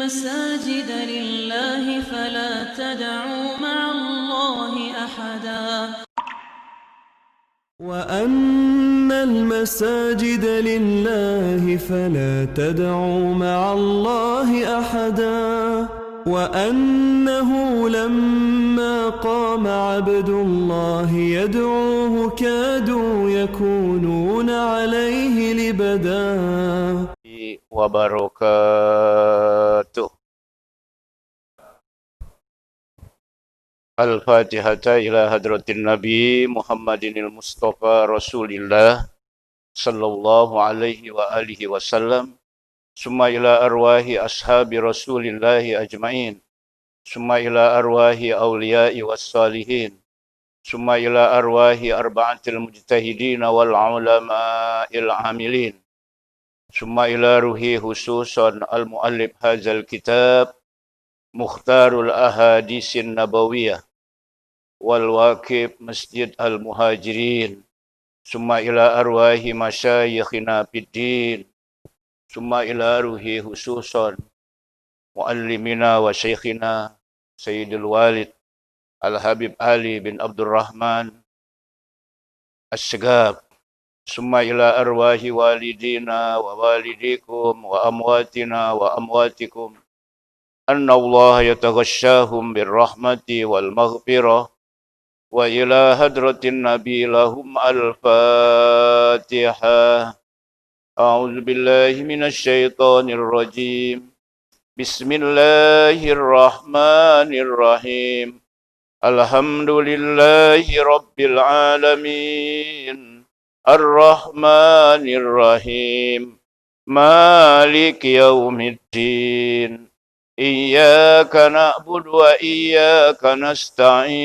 المساجد لله فلا تدعوا مع الله أحدا وأن المساجد لله فلا تدعوا مع الله أحدا وأنه لما قام عبد الله يدعوه كادوا يكونون عليه لبدا وبركاته. Al-Fatihah ila hadratin Nabi Muhammadinil Mustafa Rasulillah sallallahu alaihi wa alihi wasallam. Summa ila arwahi ashabi Rasulillahi ajma'in. Summa ila arwahi awliya'i wassalihin. Summa ila arwahi arba'atil mujtahidin wal ulama'il amilin. Summa ila ruhi khususan al-muallif hadzal kitab Mukhtarul Ahadisin Nabawiyah wal Waqib Masjid Al-Muhajirin. Summa ila arwahi masyayikhina fiddin. Summa ila ruhi khususan muallimina wa syekhina Sayyidul Walid Al-Habib Ali bin Abdurrahman As-Segab. Summa ila arwahi walidina wa walidikum wa amwatina wa amwatikum. Anna Allah yataghashahum birrahmati wal maghfirah wa ila hadratin nabi lahum al-fatihah. A'udzu billahi minasy syaithanir rajim. Bismillahirrahmanirrahim. Alhamdulillahi rabbil alamin. Ar-Rahmanir Rahim. Maliki yaumiddin. Iyyaka na'budu wa iyyaka nasta'in.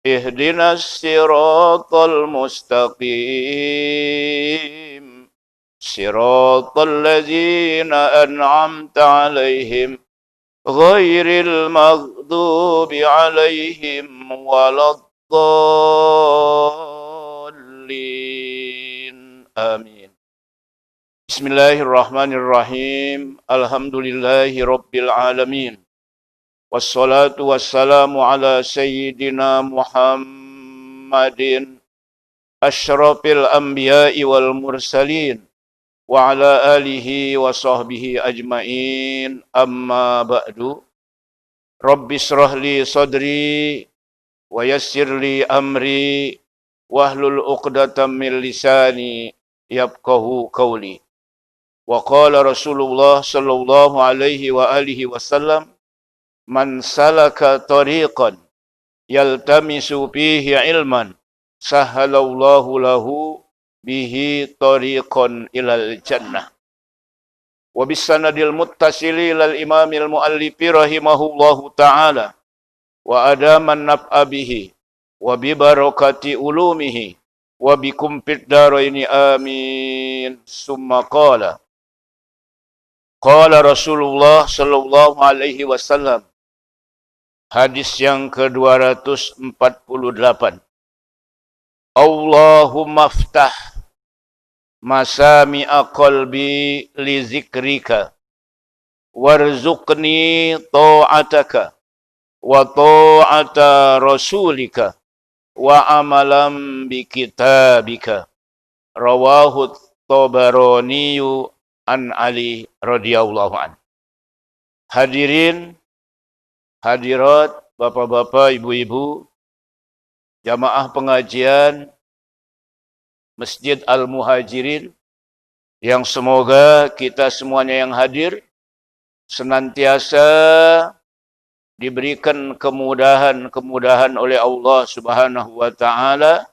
Ihdinas siratal mustaqim. Siratal ladzina an'amta 'alaihim ghairil maghdubi 'alaihim waladdallin. Amin. Bismillahirrahmanirrahim. Alhamdulillahi rabbil alamin. Wassalatu wassalamu ala sayyidina Muhammadin asyrafil anbiya'i wal mursalin wa ala alihi wa sahbihi ajma'in. Amma ba'du. Rabbi shrah li sadri wa yassir li amri wahlul 'uqdatam min lisani yafqahu qawli. Wa qala Rasulullah sallallahu alaihi wa alihi wasallam, man salaka tariqan yaltamisu fihi ilman sahhalallahu lahu bihi tariqan ilal jannah. Wa bisanadil muttasili ilal imamil muallifi rahimahullahu ta'ala wa adaman naf'a bihi wa bi barakati ulumihi wa bikum fid daraini amin. Summa qala Rasulullah sallallahu alaihi wasallam. Hadis yang ke-248. Allahumma ftah masami'a qalbi li zikrika warzuqni ta'ataka wa ta'ata rasulika wa amalam bi kitabika. Rawahu Tabarani an Ali radhiyallahu an. Hadirin, hadirat, bapak-bapak, ibu-ibu, jamaah pengajian Masjid Al-Muhajirin, yang semoga kita semuanya yang hadir senantiasa diberikan kemudahan oleh Allah Subhanahu wa Ta'ala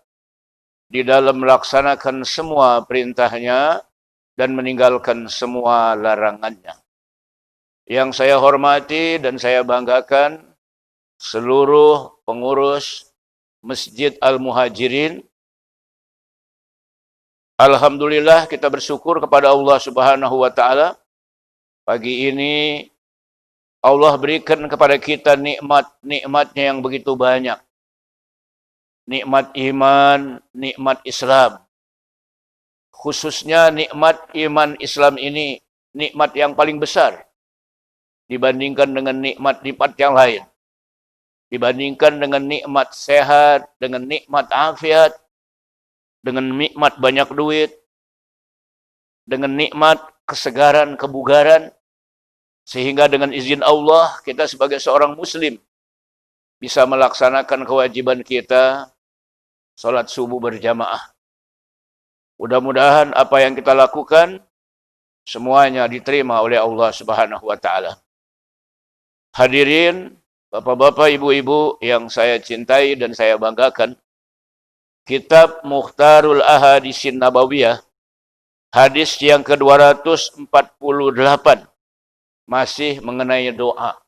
di dalam melaksanakan semua perintahnya dan meninggalkan semua larangannya. Yang saya hormati dan saya banggakan seluruh pengurus Masjid Al-Muhajirin. Alhamdulillah kita bersyukur kepada Allah Subhanahu wa Ta'ala. Pagi ini Allah berikan kepada kita nikmat-nikmatnya yang begitu banyak. Nikmat iman, nikmat Islam. Khususnya nikmat iman Islam ini nikmat yang paling besar dibandingkan dengan nikmat-nikmat yang lain. Dibandingkan dengan nikmat sehat, dengan nikmat afiat, dengan nikmat banyak duit, dengan nikmat kesegaran, kebugaran, sehingga dengan izin Allah kita sebagai seorang muslim bisa melaksanakan kewajiban kita salat subuh berjamaah. Mudah-mudahan apa yang kita lakukan semuanya diterima oleh Allah Subhanahu wa taala. Hadirin, Bapak-bapak, Ibu-ibu yang saya cintai dan saya banggakan, Kitab Mukhtarul Ahadisin Nabawiyah, hadis yang ke-248, masih mengenai doa.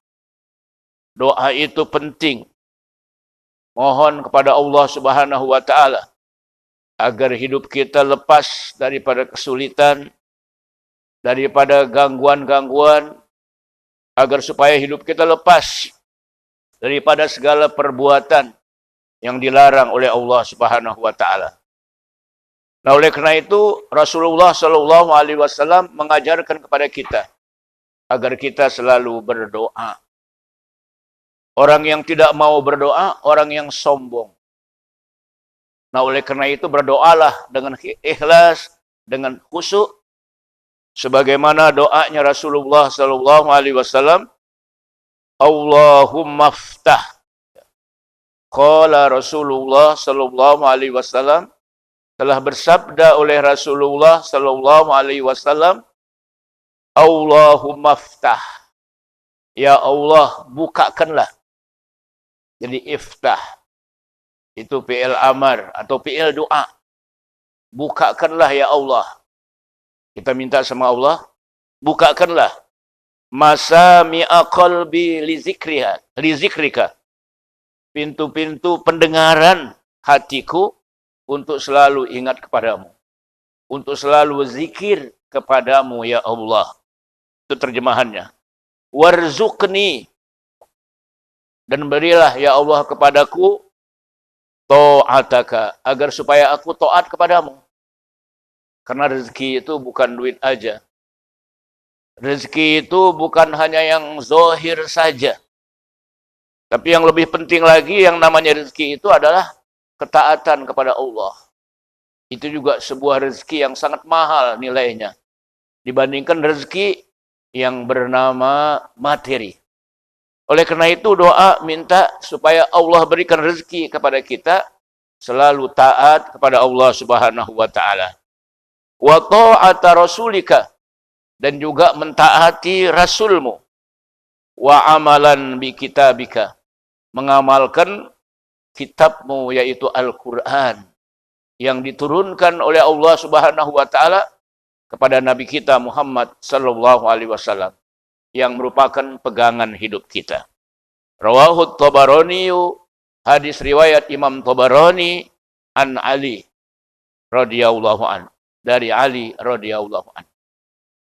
Doa itu penting. Mohon kepada Allah Subhanahu wa taala agar hidup kita lepas daripada kesulitan, daripada gangguan-gangguan, agar supaya hidup kita lepas daripada segala perbuatan yang dilarang oleh Allah Subhanahu wa taala. Nah, oleh karena itu Rasulullah sallallahu alaihi wasallam mengajarkan kepada kita agar kita selalu berdoa. Orang yang tidak mau berdoa, orang yang sombong. Nah, oleh karena itu berdoalah dengan ikhlas, dengan khusyuk, sebagaimana doanya Rasulullah sallallahu alaihi wasallam, Allahumma ftah. Qala Rasulullah sallallahu alaihi wasallam, telah bersabda oleh Rasulullah sallallahu alaihi wasallam, Allahumma ftah. Ya Allah, bukakanlah. Jadi iftah itu fi'il amar atau fi'il doa. Bukakanlah ya Allah. Kita minta sama Allah, bukakanlah masami'a qalbi li zikrika. Pintu-pintu pendengaran hatiku untuk selalu ingat kepadamu. Untuk selalu zikir kepadamu ya Allah. Itu terjemahannya. Warzuqni, dan berilah ya Allah kepadaku ta'ataka, agar supaya aku taat kepadamu. Karena rezeki itu bukan duit aja. Rezeki itu bukan hanya yang zahir saja. Tapi yang lebih penting lagi, yang namanya rezeki itu adalah ketaatan kepada Allah. Itu juga sebuah rezeki yang sangat mahal nilainya dibandingkan rezeki yang bernama materi. Oleh karena itu doa minta supaya Allah berikan rezeki kepada kita selalu taat kepada Allah Subhanahu wa taala. Wa ta'ata rasulika, dan juga mentaati rasulmu. Wa amalan bi kitabika, mengamalkan kitabmu yaitu Al-Qur'an yang diturunkan oleh Allah Subhanahu wa taala kepada nabi kita Muhammad sallallahu alaihi wasallam, yang merupakan pegangan hidup kita. Rawahu Tabarani, hadis riwayat Imam Tabarani an Ali radhiyallahu an, dari Ali radhiyallahu an.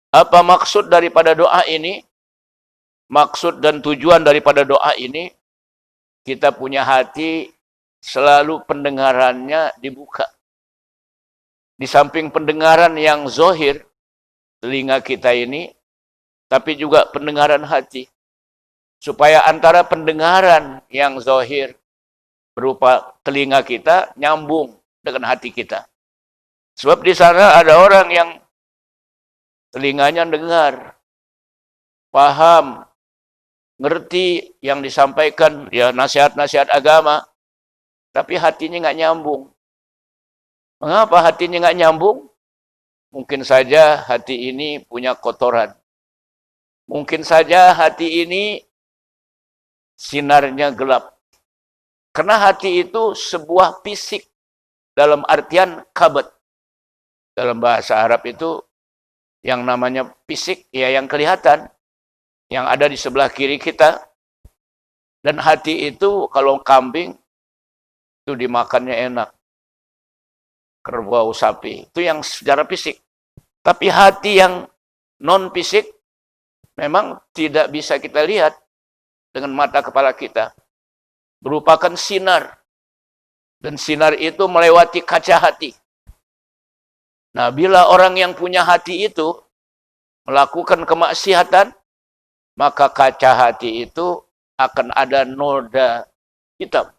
Apa maksud daripada doa ini? Maksud dan tujuan daripada doa ini, kita punya hati selalu pendengarannya dibuka. Di samping pendengaran yang zahir, telinga kita ini, tapi juga pendengaran hati. Supaya antara pendengaran yang zahir berupa telinga kita nyambung dengan hati kita. Sebab di sana ada orang yang telinganya dengar, paham, ngerti yang disampaikan, ya nasihat-nasihat agama, tapi hatinya nggak nyambung. Mengapa hatinya nggak nyambung? Mungkin saja hati ini punya kotoran. Mungkin saja hati ini sinarnya gelap. Karena hati itu sebuah fisik dalam artian kabat. Dalam bahasa Arab itu yang namanya fisik, ya yang kelihatan, yang ada di sebelah kiri kita. Dan hati itu kalau kambing itu dimakannya enak. Kerbau, sapi, itu yang secara fisik. Tapi hati yang non fisik memang tidak bisa kita lihat dengan mata kepala kita. Merupakan sinar. Dan sinar itu melewati kaca hati. Nah, bila orang yang punya hati itu melakukan kemaksiatan, maka kaca hati itu akan ada noda hitam.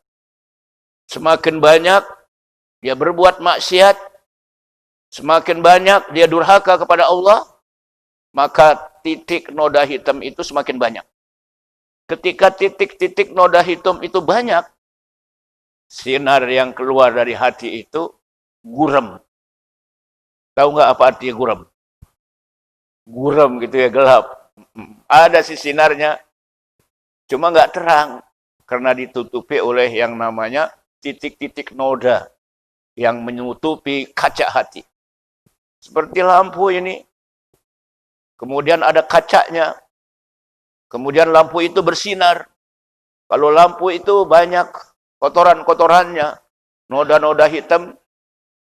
Semakin banyak dia berbuat maksiat, semakin banyak dia durhaka kepada Allah, maka titik noda hitam itu semakin banyak. Ketika titik-titik noda hitam itu banyak, sinar yang keluar dari hati itu gurem. Tahu nggak apa artinya gurem? Gurem gitu ya, gelap. Ada sih sinarnya, cuma nggak terang karena ditutupi oleh yang namanya titik-titik noda yang menutupi kaca hati. Seperti lampu ini, kemudian ada kacanya, kemudian lampu itu bersinar. Kalau lampu itu banyak kotoran-kotorannya, noda-noda hitam,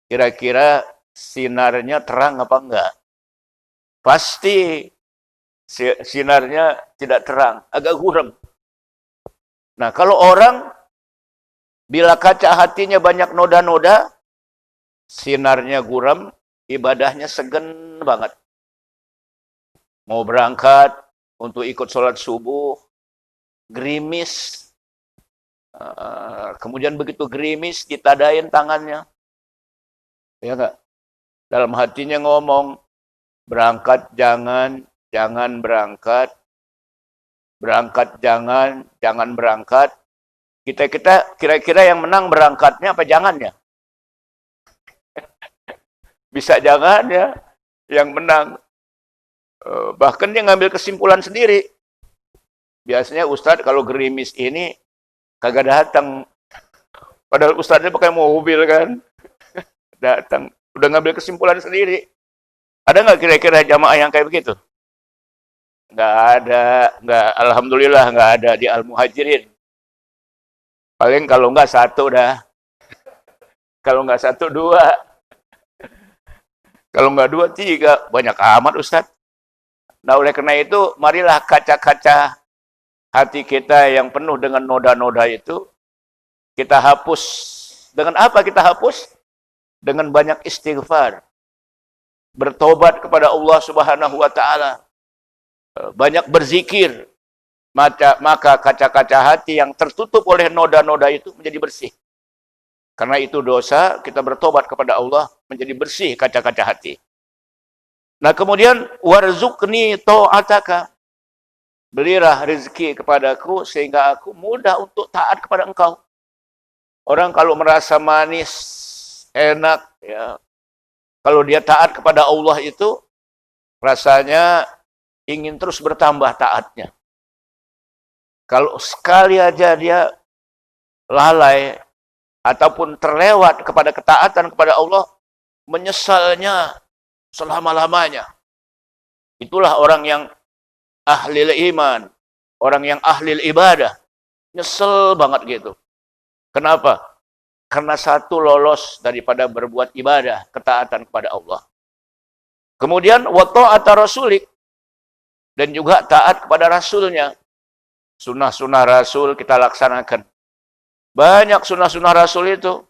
kira-kira sinarnya terang apa enggak? Pasti sinarnya tidak terang, agak gurem. Nah, kalau orang bila kaca hatinya banyak noda-noda, sinarnya gurem, ibadahnya segen banget. Mau berangkat untuk ikut sholat subuh, gerimis. Kemudian begitu gerimis, ditadain tangannya. Ya enggak? Dalam hatinya ngomong, berangkat jangan berangkat. Berangkat jangan berangkat. Kita kira-kira yang menang berangkatnya apa jangannya? Bisa jangan ya, yang menang. Bahkan dia ngambil kesimpulan sendiri. Biasanya Ustadz kalau gerimis ini kagak datang. Padahal Ustadznya pakai mobil kan. Datang. Udah ngambil kesimpulan sendiri. Ada nggak kira-kira jamaah yang kayak begitu? Nggak ada. Alhamdulillah nggak ada di Al-Muhajirin. Paling kalau nggak satu dah. Kalau nggak satu, dua. Kalau nggak dua, tiga. Banyak amat Ustadz. Nah oleh karena itu, marilah kaca-kaca hati kita yang penuh dengan noda-noda itu, kita hapus. Dengan apa kita hapus? Dengan banyak istighfar. Bertobat kepada Allah Subhanahu wa Ta'ala. Banyak berzikir. Maka kaca-kaca hati yang tertutup oleh noda-noda itu menjadi bersih. Karena itu dosa, kita bertobat kepada Allah menjadi bersih kaca-kaca hati. Nah kemudian, warzuqni ta'ataka. Berilah rezeki kepadaku sehingga aku mudah untuk taat kepada engkau. Orang kalau merasa manis, enak, ya, kalau dia taat kepada Allah itu, rasanya ingin terus bertambah taatnya. Kalau sekali aja dia lalai, ataupun terlewat kepada ketaatan kepada Allah, menyesalnya selama-lamanya. Itulah orang yang ahli iman, orang yang ahli ibadah. Nyesel banget gitu. Kenapa? Karena satu lolos daripada berbuat ibadah, ketaatan kepada Allah. Kemudian wa ta'ata rasulik, dan juga taat kepada rasulnya. Sunnah-sunnah rasul kita laksanakan. Banyak sunnah-sunnah rasul itu.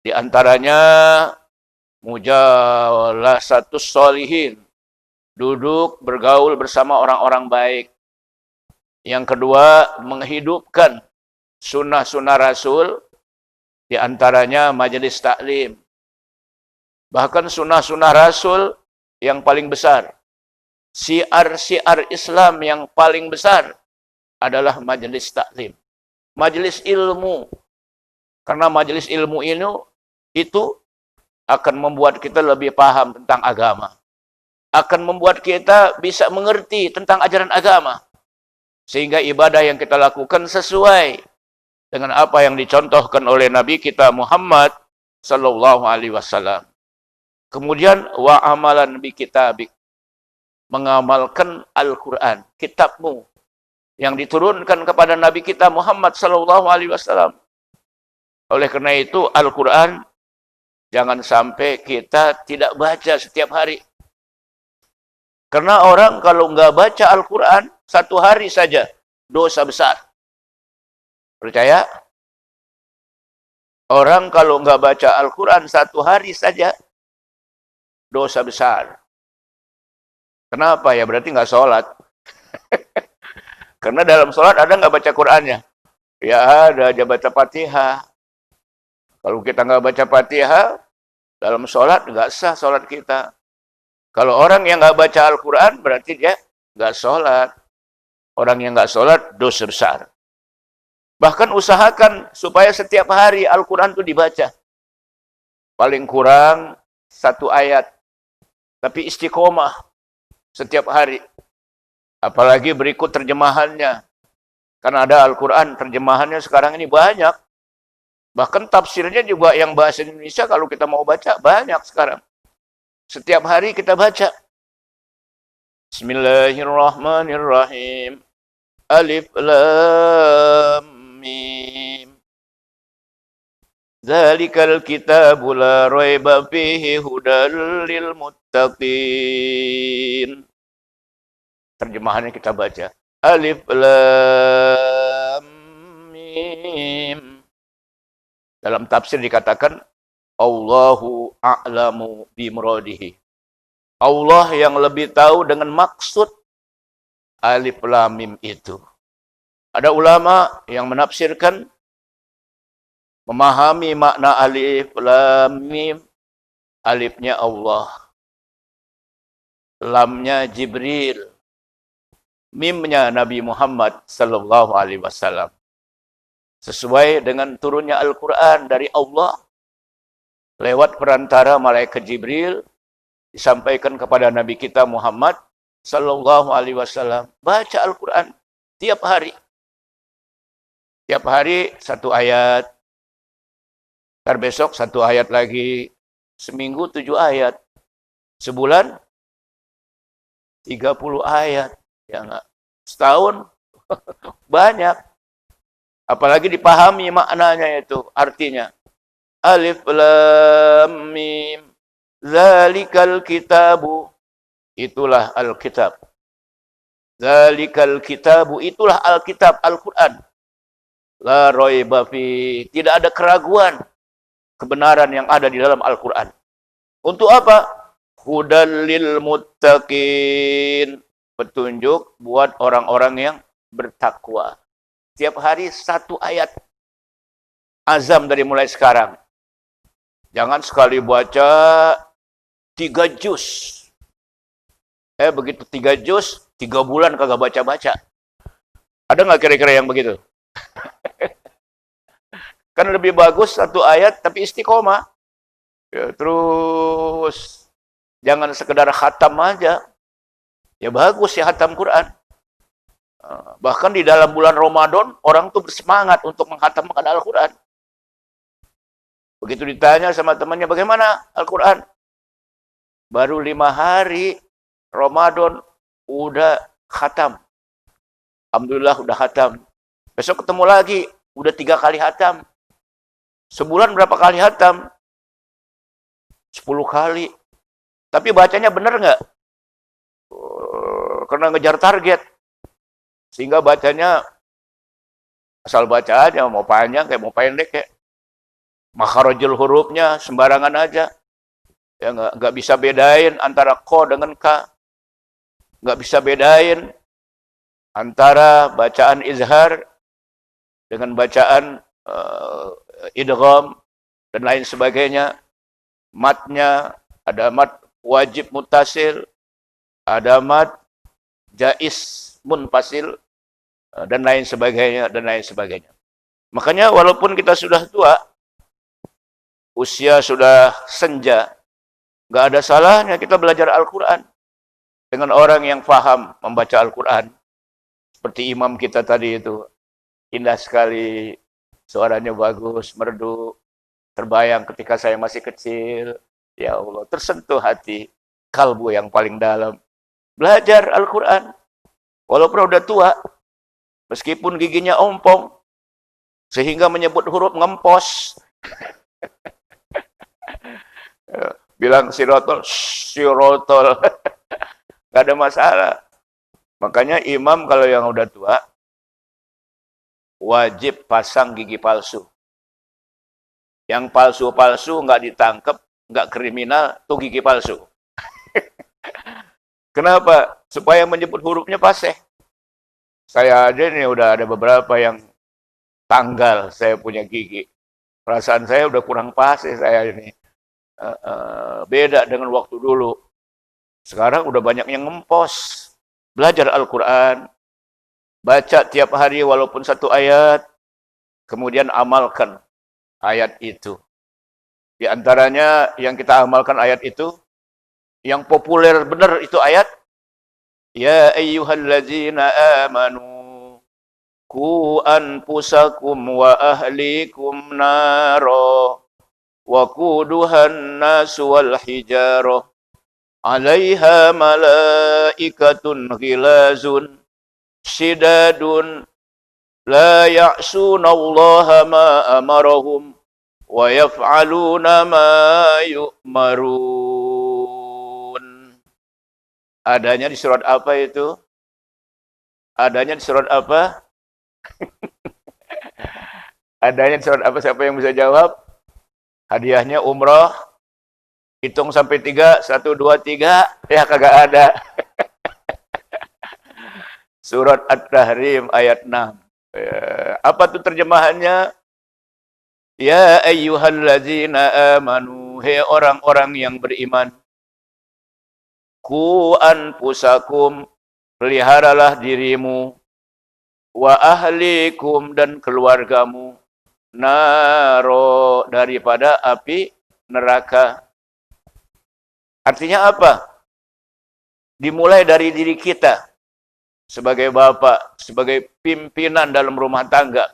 Di antaranya mujalasatus sholihin, duduk bergaul bersama orang-orang baik. Yang kedua, menghidupkan sunnah-sunnah rasul. Di antaranya majelis taklim. Bahkan sunnah-sunnah rasul yang paling besar. Syiar-syiar Islam yang paling besar adalah majelis taklim. Majelis ilmu. Karena majelis ilmu ini itu akan membuat kita lebih paham tentang agama. Akan membuat kita bisa mengerti tentang ajaran agama. Sehingga ibadah yang kita lakukan sesuai dengan apa yang dicontohkan oleh Nabi kita Muhammad sallallahu alaihi wasallam. Kemudian wa amalan bi kitabik, mengamalkan Al-Qur'an, kitabmu yang diturunkan kepada Nabi kita Muhammad sallallahu alaihi wasallam. Oleh karena itu Al-Qur'an jangan sampai kita tidak baca setiap hari. Karena orang kalau nggak baca Al-Qur'an satu hari saja dosa besar. Percaya? Orang kalau nggak baca Al-Quran satu hari saja, dosa besar. Kenapa? Ya berarti nggak sholat. Karena dalam sholat ada nggak baca Qur'annya? Ya ada aja baca Fatihah. Kalau kita nggak baca Fatihah, dalam sholat nggak sah sholat kita. Kalau orang yang nggak baca Al-Quran, berarti dia nggak sholat. Orang yang nggak sholat, dosa besar. Bahkan usahakan supaya setiap hari Al-Quran itu dibaca. Paling kurang 1 ayat. Tapi istiqomah setiap hari. Apalagi berikut terjemahannya. Karena ada Al-Quran, terjemahannya sekarang ini banyak. Bahkan tafsirnya juga yang bahasa Indonesia kalau kita mau baca, banyak sekarang. Setiap hari kita baca. Bismillahirrahmanirrahim. Alif Lam Mim. Zalikal kitabu la raiba fihi hudal lil muttaqin. Terjemahannya kita baca. Alif Lam Mim. Dalam tafsir dikatakan Allahu a'lamu bimuradihi. Allah yang lebih tahu dengan maksud Alif Lam Mim itu. Ada ulama yang menafsirkan, memahami makna Alif Lam Mim. Alifnya Allah, lamnya Jibril, mimnya Nabi Muhammad sallallahu alaihi wasallam. Sesuai dengan turunnya Al-Quran dari Allah, lewat perantara malaikat Jibril, disampaikan kepada Nabi kita Muhammad sallallahu alaihi wasallam. Baca Al-Quran tiap hari. Tiap hari 1 ayat. Ntar besok 1 ayat lagi. Seminggu 7 ayat. Sebulan 30 ayat. Ya enggak? Setahun banyak. Apalagi dipahami maknanya itu. Artinya. Alif Lam Mim. Zalikal kitabu. Itulah Alkitab. Zalikal kitabu. Itulah Alkitab, Al-Quran. La raiba fi. Tidak ada keraguan kebenaran yang ada di dalam Al-Quran. Untuk apa? Hudal lil muttaqin. Petunjuk buat orang-orang yang bertakwa. Tiap hari 1 ayat. Azam dari mulai sekarang. Jangan sekali baca 3 juz. Begitu 3 juz, 3 bulan kagak baca-baca. Ada nggak kira-kira yang begitu? Kan lebih bagus 1 ayat tapi istiqomah. Ya, terus jangan sekedar khatam aja. Ya bagus ya khatam Quran. Bahkan di dalam bulan Ramadan orang tuh bersemangat untuk menghatamkan Al-Quran. Begitu ditanya sama temannya, bagaimana Al-Quran? Baru 5 hari Ramadan udah khatam. Alhamdulillah udah khatam. Besok ketemu lagi, udah 3 kali khatam. Sebulan berapa kali khatam? 10 kali. Tapi bacanya benar nggak? Karena ngejar target. Sehingga bacanya asal baca aja, mau panjang kayak mau pendek kayak. Makharajul hurufnya sembarangan aja. Ya nggak bisa bedain antara ko dengan ka. Nggak bisa bedain antara bacaan izhar dengan bacaan idgham dan lain sebagainya. Matnya ada mat wajib muttasil, ada mat jaiz munfasil, dan lain sebagainya, dan lain sebagainya. Makanya walaupun kita sudah tua, usia sudah senja, nggak ada salahnya kita belajar Al-Quran dengan orang yang faham membaca Al-Quran. Seperti imam kita tadi itu, indah sekali, suaranya bagus, merdu, terbayang ketika saya masih kecil. Ya Allah, tersentuh hati, kalbu yang paling dalam. Belajar Al-Quran, walaupun udah tua, meskipun giginya ompong, sehingga menyebut huruf ngempos. Bilang sirotol, sirotol. Gak ada masalah. Makanya imam kalau yang udah tua, wajib pasang gigi palsu. Yang palsu-palsu nggak ditangkep, nggak kriminal, tuh gigi palsu. Kenapa? Supaya menyebut hurufnya fasih. Saya aja nih udah ada beberapa yang tanggal saya punya gigi. Perasaan saya udah kurang fasih saya ini. Beda dengan waktu dulu. Sekarang udah banyak yang ngempos. Belajar Al-Quran. Baca tiap hari walaupun satu ayat. Kemudian amalkan ayat itu. Di antaranya yang kita amalkan ayat itu. Yang populer benar itu ayat. Ya ayyuhallazina amanu ku anfusakum wa ahlikum naro wa quduhan nasu wal hijarah 'alaiha malaikatun ghilazun shidadun la ya'sunallaha ma amarahum wa yaf'aluna ma yu'marun. Adanya di surat apa itu? Adanya di surat apa? Adanya di surat apa? Siapa yang bisa jawab? Hadiahnya umroh. Hitung sampai 3. 1, 2, 3. Ya kagak ada. Surat At-Tahrim ayat 6. Apa tuh terjemahannya? Ya ayyuhallazina amanu. Hei orang-orang yang beriman. Ku anfusakum, peliharalah dirimu, wa ahlikum dan keluargamu, naro daripada api neraka. Artinya apa? Dimulai dari diri kita, sebagai bapak, sebagai pimpinan dalam rumah tangga.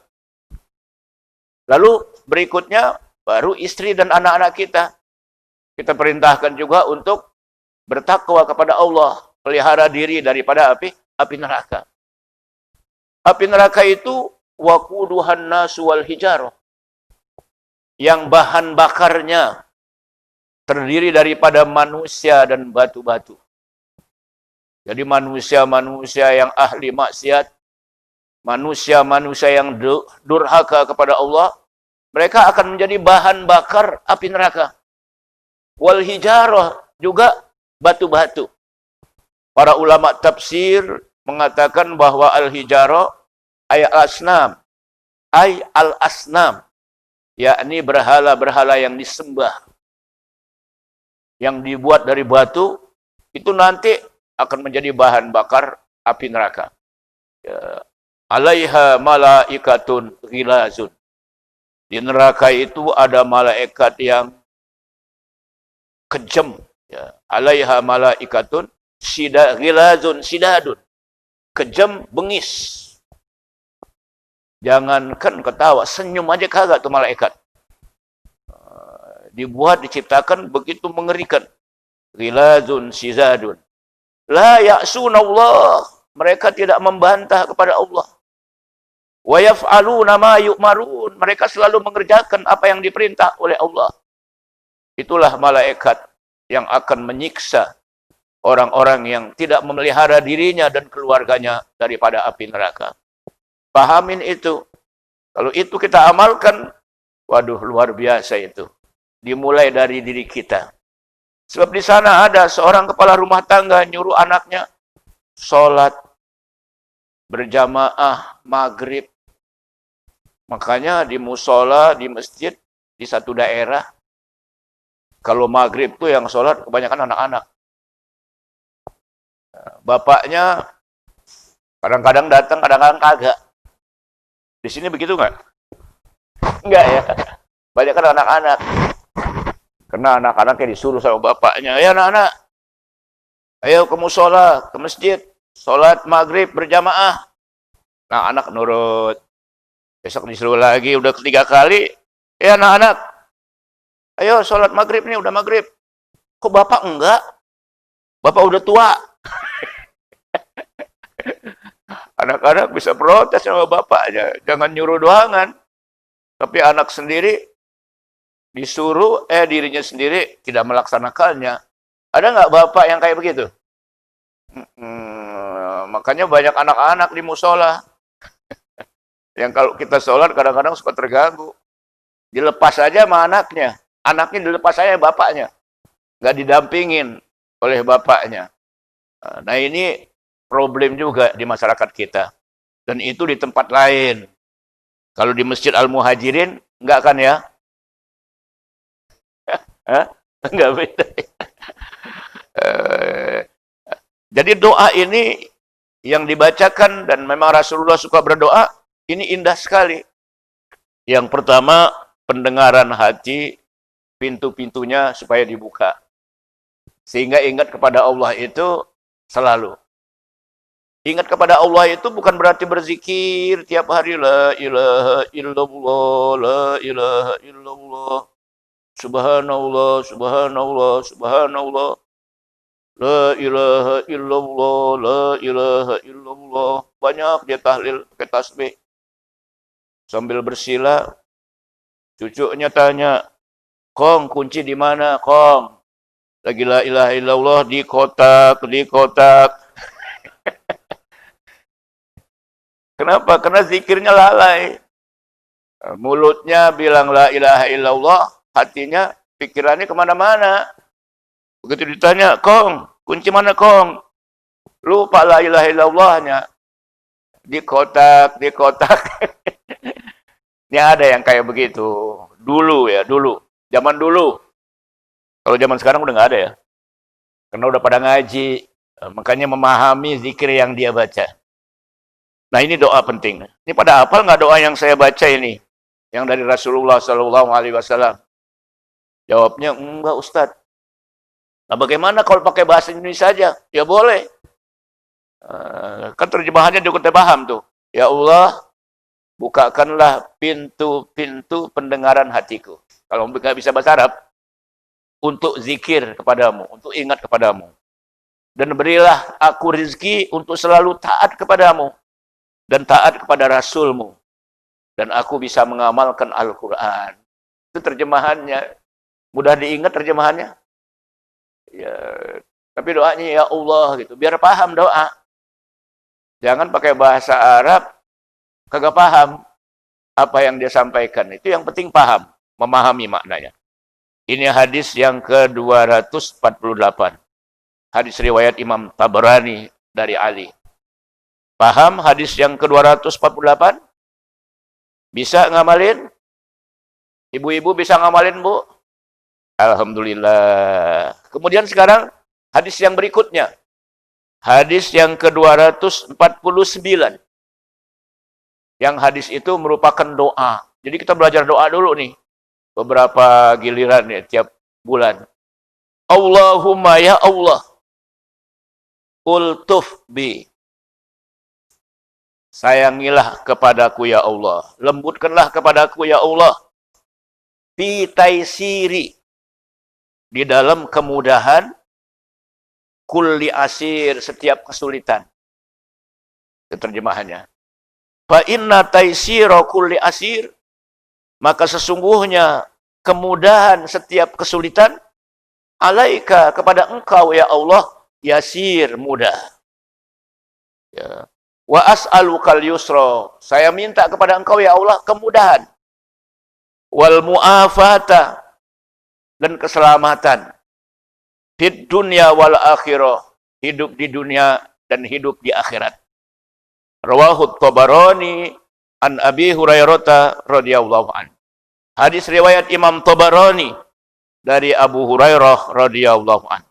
Lalu berikutnya, baru istri dan anak-anak kita. Kita perintahkan juga untuk bertakwa kepada Allah, pelihara diri daripada api neraka. Api neraka itu waquduhan nasu wal hijarah. Yang bahan bakarnya terdiri daripada manusia dan batu-batu. Jadi manusia-manusia yang ahli maksiat, manusia-manusia yang durhaka kepada Allah, mereka akan menjadi bahan bakar api neraka. Wal hijarah juga batu-batu. Para ulama tafsir mengatakan bahwa al-hijarah ay al-asnam, yakni berhala-berhala yang disembah, yang dibuat dari batu, itu nanti akan menjadi bahan bakar api neraka. Ya. Alaiha malaikatun ghilazun. Di neraka itu ada malaikat yang kejam. Ya. Alaiha malaikatun ghilazun sidadun. Kejam, bengis. Jangankan ketawa, senyum aja kagak tuh malaikat. Dibuat, diciptakan begitu mengerikan. Ghilazun sidadun. La ya'sunallah. Mereka tidak membantah kepada Allah. Wa yaf'aluna ma yu'marun. Mereka selalu mengerjakan apa yang diperintah oleh Allah. Itulah malaikat yang akan menyiksa orang-orang yang tidak memelihara dirinya dan keluarganya daripada api neraka. Pahamin itu. Kalau itu kita amalkan, waduh luar biasa itu. Dimulai dari diri kita. Sebab di sana ada seorang kepala rumah tangga nyuruh anaknya sholat berjamaah maghrib. Makanya di musola, di masjid, di satu daerah, kalau maghrib tuh yang sholat kebanyakan anak-anak. Bapaknya kadang-kadang datang, kadang-kadang kagak. Di sini begitu nggak? Enggak ya. Banyak kan anak-anak. Karena anak-anaknya disuruh sama bapaknya. Ya anak-anak, ayo ke musola, ke masjid, sholat maghrib berjamaah. Nah anak nurut. Besok disuruh lagi, udah ketiga kali. Ya anak-anak, ayo sholat maghrib nih, udah maghrib. Kok bapak enggak? Bapak udah tua. Anak-anak bisa protes sama bapaknya. Jangan nyuruh doangan. Tapi anak sendiri disuruh, dirinya sendiri tidak melaksanakannya. Ada nggak bapak yang kayak begitu? Makanya banyak anak-anak di musola. Yang kalau kita sholat kadang-kadang suka terganggu. Dilepas saja sama anaknya. Anaknya dilepas saja bapaknya. Nggak didampingin oleh bapaknya. Nah ini problem juga di masyarakat kita. Dan itu di tempat lain. Kalau di Masjid Al-Muhajirin, enggak kan ya? Enggak beda. Jadi doa ini yang dibacakan dan memang Rasulullah suka berdoa, ini indah sekali. Yang pertama, pendengaran hati, pintu-pintunya supaya dibuka. Sehingga ingat kepada Allah itu selalu. Ingat kepada Allah itu bukan berarti berzikir tiap hari, la ilaha illallah, la ilaha illallah, subhanallah, subhanallah, subhanallah, la ilaha illallah, la ilaha illallah. Banyak dia tahlil pakai tasbih. Sambil bersila, cucunya tanya, Kong, kunci di mana, Kong? Lagi la ilaha illallah di kotak, di kotak. Kenapa? Karena zikirnya lalai. Mulutnya bilang la ilaha illallah, hatinya, pikirannya kemana-mana. Begitu ditanya, Kong, kunci mana, Kong? Lupa la ilaha illallahnya. Di kotak, di kotak. Ini ada yang kayak begitu. Dulu ya, dulu. Zaman dulu. Kalau zaman sekarang udah nggak ada ya. Karena udah pada ngaji. Makanya memahami zikir yang dia baca. Nah ini doa penting. Ini pada hafal nggak doa yang saya baca ini? Yang dari Rasulullah SAW. Jawabnya, enggak Ustadz. Nah bagaimana kalau pakai bahasa Indonesia saja? Ya boleh. Kan terjemahannya juga kita paham tuh. Ya Allah, bukakanlah pintu-pintu pendengaran hatiku. Kalau nggak bisa bahasa Arab, untuk zikir kepadamu, untuk ingat kepadamu. Dan berilah aku rezeki untuk selalu taat kepadamu. Dan taat kepada Rasulmu. Dan aku bisa mengamalkan Al-Quran. Itu terjemahannya. Mudah diingat terjemahannya. Ya, tapi doanya ya Allah gitu. Biar paham doa. Jangan pakai bahasa Arab, kagak paham apa yang dia sampaikan. Itu yang penting paham. Memahami maknanya. Ini hadis yang ke-248. Hadis riwayat Imam Tabrani dari Ali. Paham hadis yang ke-248? Bisa ngamalin? Ibu-ibu bisa ngamalin, Bu? Alhamdulillah. Kemudian sekarang hadis yang berikutnya. Hadis yang ke-249. Yang hadis itu merupakan doa. Jadi kita belajar doa dulu nih. Beberapa giliran ya, tiap bulan. Allahumma ya Allah. Ultuf bi. Sayangilah kepadaku ya Allah. Lembutkanlah kepadaku ya Allah. Fi taisiri. Di dalam kemudahan. Kulli asir. Setiap kesulitan. Itu terjemahannya. Fa inna taisira kulli asir. Maka sesungguhnya kemudahan setiap kesulitan. Alaika kepada engkau ya Allah. Yasir mudah. Ya. Wa as'alukal yusra. Saya minta kepada engkau ya Allah kemudahan. Wal mu'afata. Dan keselamatan. Di dunia wal akhirah. Hidup di dunia dan hidup di akhirat. Rawahut Tabarani an Abi Hurairah radhiyallahu an. Hadis riwayat Imam Tabarani dari Abu Hurairah radhiyallahu an.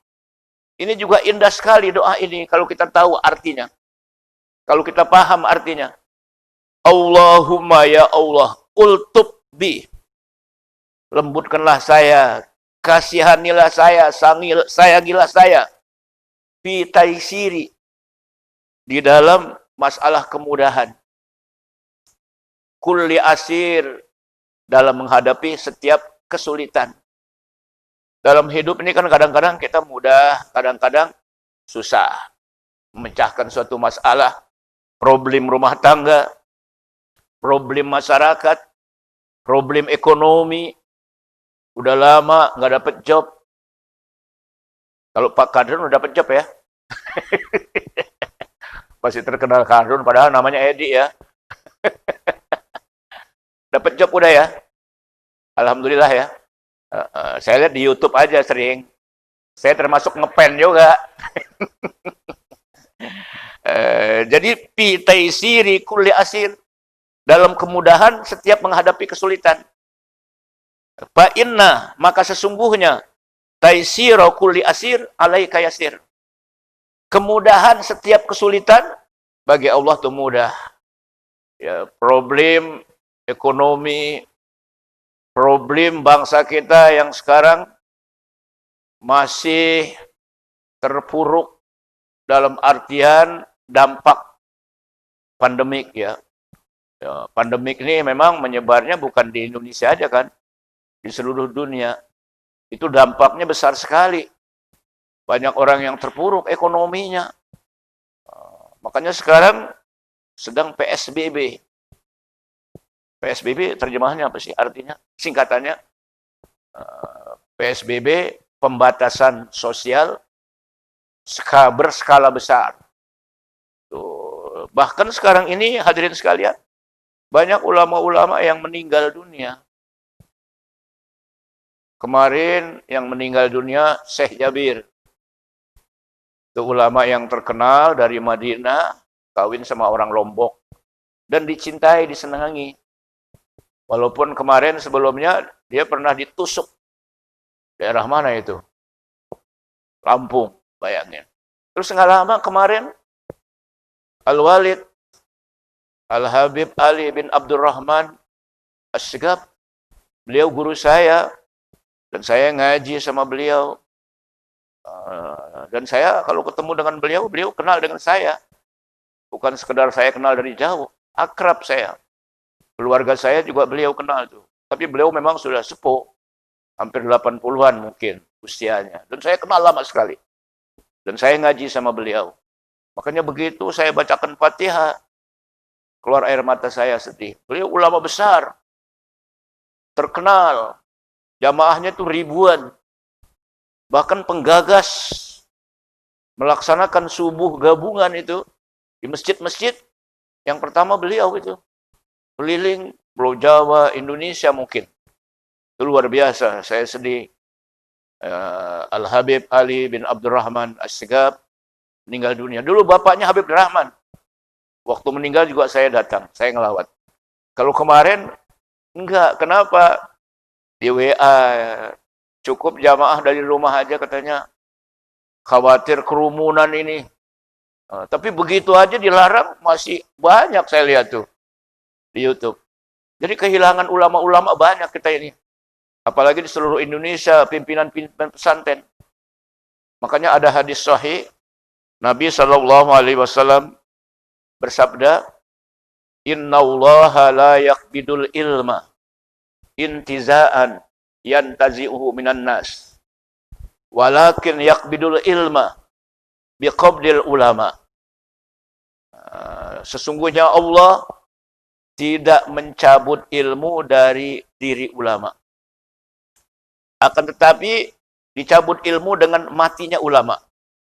Ini juga indah sekali doa ini kalau kita tahu artinya. Kalau kita paham artinya. Allahumma ya Allah, ultub bi. Lembutkanlah saya, kasihanilah saya, sayangilah saya. Fi taisiri. Di dalam masalah kemudahan. Kulli asir. Dalam menghadapi setiap kesulitan. Dalam hidup ini kan kadang-kadang kita mudah, kadang-kadang susah. Memecahkan suatu masalah. Problem rumah tangga, problem masyarakat, problem ekonomi. Udah lama nggak dapat job. Kalau Pak Kadrun udah dapat job ya. Masih terkenal Kadrun, padahal namanya Edi ya. Dapat job udah ya. Alhamdulillah ya. Saya lihat di YouTube aja sering. Saya termasuk ngepen juga. Jadi fi taisiri kulli asir, dalam kemudahan setiap menghadapi kesulitan. Fa inna, maka sesungguhnya taisira kulli asir alaika yasir. Kemudahan setiap kesulitan bagi Allah itu mudah. Ya, problem ekonomi, problem bangsa kita yang sekarang masih terpuruk dalam artian dampak pandemik ya. Pandemik ini memang menyebarnya bukan di Indonesia aja kan, di seluruh dunia. Itu dampaknya besar sekali. Banyak orang yang terpuruk ekonominya. Makanya sekarang sedang PSBB. PSBB terjemahannya apa sih artinya? Singkatannya PSBB, pembatasan sosial berskala besar. Tuh. Bahkan sekarang ini hadirin sekalian, banyak ulama-ulama yang meninggal dunia. Kemarin yang meninggal dunia Syekh Jabir. Itu ulama yang terkenal dari Madinah, kawin sama orang Lombok. Dan dicintai, disenangi. Walaupun kemarin sebelumnya dia pernah ditusuk. Daerah mana itu? Lampung, bayangin. Terus nggak lama kemarin, Al-Walid, Al-Habib Ali bin Abdurrahman As-Sigab, beliau guru saya, dan saya ngaji sama beliau. Dan saya kalau ketemu dengan beliau, beliau kenal dengan saya. Bukan sekedar saya kenal dari jauh, akrab saya. Keluarga saya juga beliau kenal tuh. Tapi beliau memang sudah sepuh, hampir 80-an mungkin usianya. Dan saya kenal lama sekali. Dan saya ngaji sama beliau. Makanya begitu saya bacakan Fatihah, keluar air mata saya sedih. Beliau ulama besar, terkenal, jamaahnya tuh ribuan. Bahkan penggagas melaksanakan subuh gabungan itu di masjid-masjid. Yang pertama beliau itu keliling Pulau Jawa, Indonesia mungkin. Itu luar biasa, saya sedih. Al-Habib Ali bin Abdurrahman As-Sigab meninggal dunia. Dulu bapaknya Habib Rahman. Waktu meninggal juga saya datang, saya ngelawat. Kalau kemarin, enggak. Kenapa? Di WA, cukup jamaah dari rumah aja katanya. Khawatir kerumunan ini. Tapi begitu aja dilarang, masih banyak saya lihat tuh di YouTube. Jadi kehilangan ulama-ulama banyak kita ini. Apalagi di seluruh Indonesia, pimpinan-pimpinan pesantren. Makanya ada hadis sahih, Nabi SAW bersabda, Innallaha la yaqbidul ilma intiza'an yantazi'uhu minan nas. Walakin yaqbidul ilma biqabdil ulama. Sesungguhnya Allah tidak mencabut ilmu dari diri ulama. Akan tetapi dicabut ilmu dengan matinya ulama.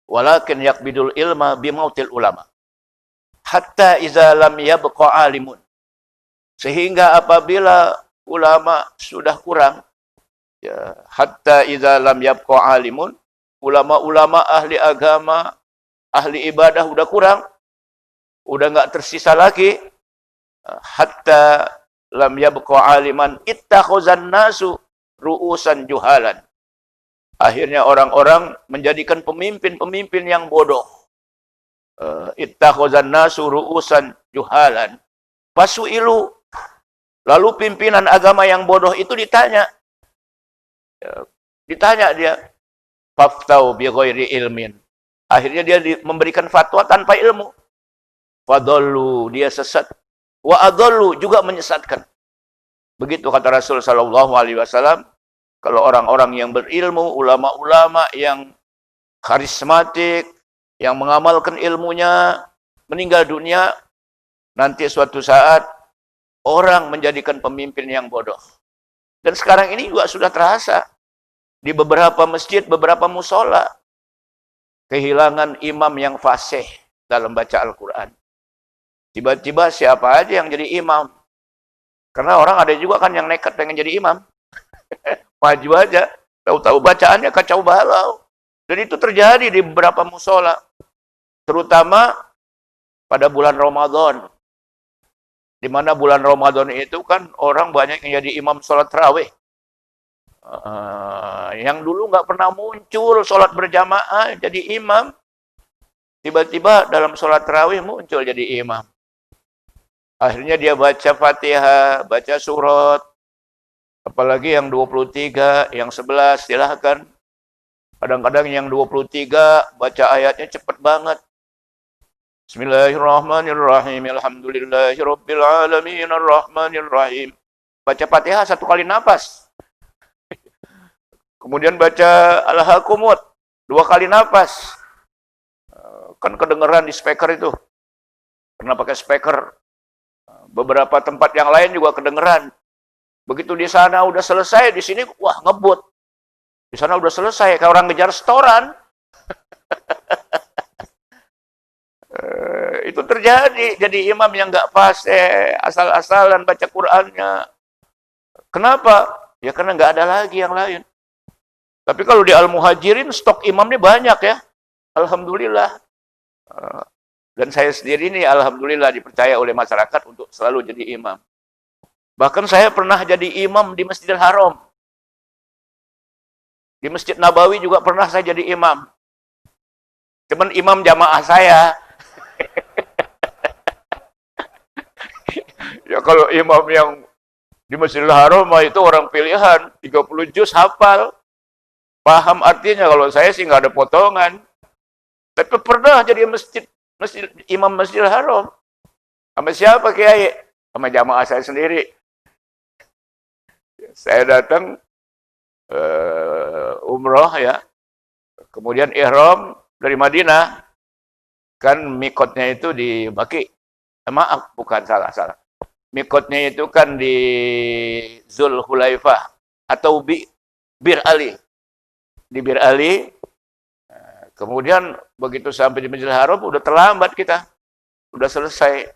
Walakin yaqbidul ilma bimautil ulama. Hatta iza lam yabqa alimun. Sehingga apabila ulama sudah kurang, ya, hatta iza lam yabqa alimun, ulama-ulama ahli agama, ahli ibadah udah kurang, udah nggak tersisa lagi. Hatta lam yabqa aliman ittakhazan nasu ru'usan juhalan. Akhirnya orang-orang menjadikan pemimpin-pemimpin yang bodoh. Ittakhazan nasu ru'usan juhalan. Fasu'ilu. Lalu pimpinan agama yang bodoh itu ditanya. Ditanya dia. Faftau bi ghairi ilmin. Akhirnya dia memberikan fatwa tanpa ilmu. Fadallu, dia sesat. Wa adallu, juga menyesatkan. Begitu kata Rasul sallallahu alaihi wasallam, kalau orang-orang yang berilmu, ulama-ulama yang karismatik, yang mengamalkan ilmunya, meninggal dunia, nanti suatu saat orang menjadikan pemimpin yang bodoh. Dan sekarang ini juga sudah terasa di beberapa masjid, beberapa musola, kehilangan imam yang fasih dalam baca Al-Quran. Tiba-tiba siapa aja yang jadi imam. Karena orang ada juga kan yang nekat pengen jadi imam. Maju aja. Tahu-tahu bacaannya kacau balau. Dan itu terjadi di beberapa musola. Terutama pada bulan Ramadan. Di mana bulan Ramadan itu kan orang banyak yang jadi imam sholat tarawih. Yang dulu nggak pernah muncul sholat berjamaah jadi imam, tiba-tiba dalam sholat tarawih muncul jadi imam. Akhirnya dia baca Fatihah, baca surat, apalagi yang 23, yang 11, silahkan. Kadang-kadang yang 23 baca ayatnya cepat banget. Bismillahirrahmanirrahim. Alhamdulillahirabbil alamin arrahmanirrahim. Baca Fatihah 1 kali napas. Kemudian baca Al-Hakumut 2 kali napas. Kan kedengeran di speaker itu. Karena pakai speaker. Beberapa tempat yang lain juga kedengeran. Begitu di sana udah selesai, di sini wah ngebut. Di sana udah selesai, kayak orang ngejar setoran. Itu terjadi, jadi imam yang nggak pas, asal-asalan baca Qur'annya. Kenapa? Ya karena nggak ada lagi yang lain. Tapi kalau di Al-Muhajirin stok imamnya banyak ya, alhamdulillah. Dan saya sendiri ini alhamdulillah dipercaya oleh masyarakat untuk selalu jadi imam. Bahkan saya pernah jadi imam di Masjidil Haram. Di Masjid Nabawi juga pernah saya jadi imam. Cuman imam jamaah saya. Ya kalau imam yang di Masjidil Haram itu orang pilihan, 30 juz hafal. Paham artinya, kalau saya sih nggak ada potongan. Tapi pernah jadi imam Masjidil Haram. Sama siapa kiai? Sama jamaah saya sendiri. Saya datang umroh ya. Kemudian ihram dari Madinah. Kan mikotnya itu di Baki. Maaf, bukan salah. Mikotnya itu kan di Zulhulaifah atau Bir Ali. Di Bir Ali. Kemudian begitu sampai di Masjidil Haram udah terlambat kita. Udah selesai.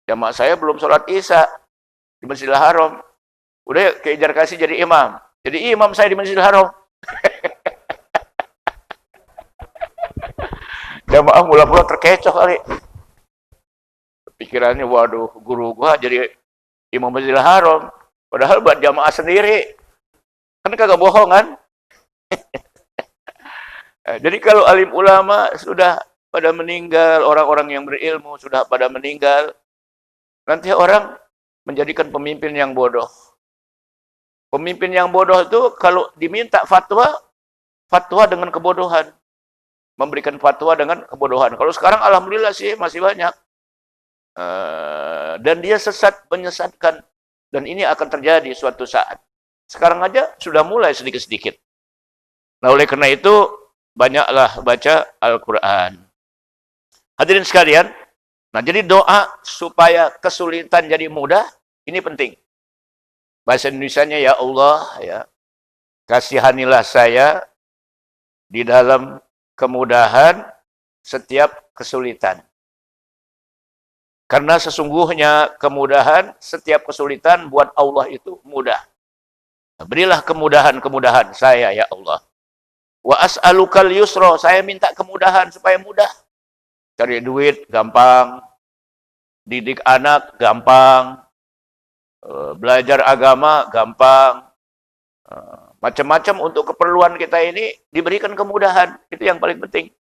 Jamaah saya belum sholat Isya di Masjidil Haram. Udah kejar kasih jadi imam. Jadi imam saya di Masjidil Haram. Jamaah mula-mula terkecoh kali. Pikirannya, waduh, guru gua jadi imam Masjidil Haram. Padahal buat jamaah sendiri. Kan kagak bohong kan? Jadi kalau alim ulama sudah pada meninggal, orang-orang yang berilmu sudah pada meninggal, nanti orang menjadikan pemimpin yang bodoh. Pemimpin yang bodoh itu kalau diminta fatwa dengan kebodohan. Memberikan fatwa dengan kebodohan. Kalau sekarang alhamdulillah sih masih banyak. Dan dia sesat, menyesatkan. Dan ini akan terjadi suatu saat. Sekarang aja sudah mulai sedikit-sedikit. Nah oleh karena itu, banyaklah baca Al-Quran. Hadirin sekalian, nah jadi doa supaya kesulitan jadi mudah, ini penting. Bahasa Indonesianya, ya Allah, ya, kasihanilah saya di dalam kemudahan setiap kesulitan. Karena sesungguhnya kemudahan setiap kesulitan buat Allah itu mudah. Berilah kemudahan-kemudahan saya, ya Allah. Wa as'alukal yusra, saya minta kemudahan supaya mudah. Cari duit gampang, didik anak gampang, belajar agama gampang, macam-macam untuk keperluan kita ini diberikan kemudahan. Itu yang paling penting.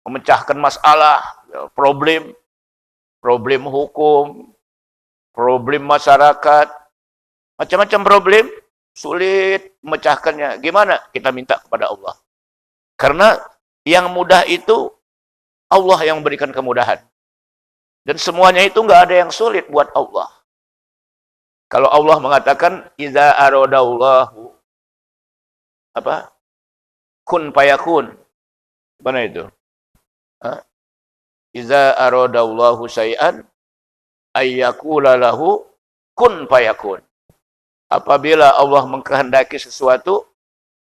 Memecahkan masalah, problem hukum, problem masyarakat, macam-macam problem, sulit memecahkannya. Gimana? Kita minta kepada Allah. Karena yang mudah itu Allah yang memberikan kemudahan. Dan semuanya itu nggak ada yang sulit buat Allah. Kalau Allah mengatakan iza aradallahu kun fayakun. Mana itu? Iza aradallahu syai'an ayyakula lahu kun fayakun. Apabila Allah mengkehendaki sesuatu,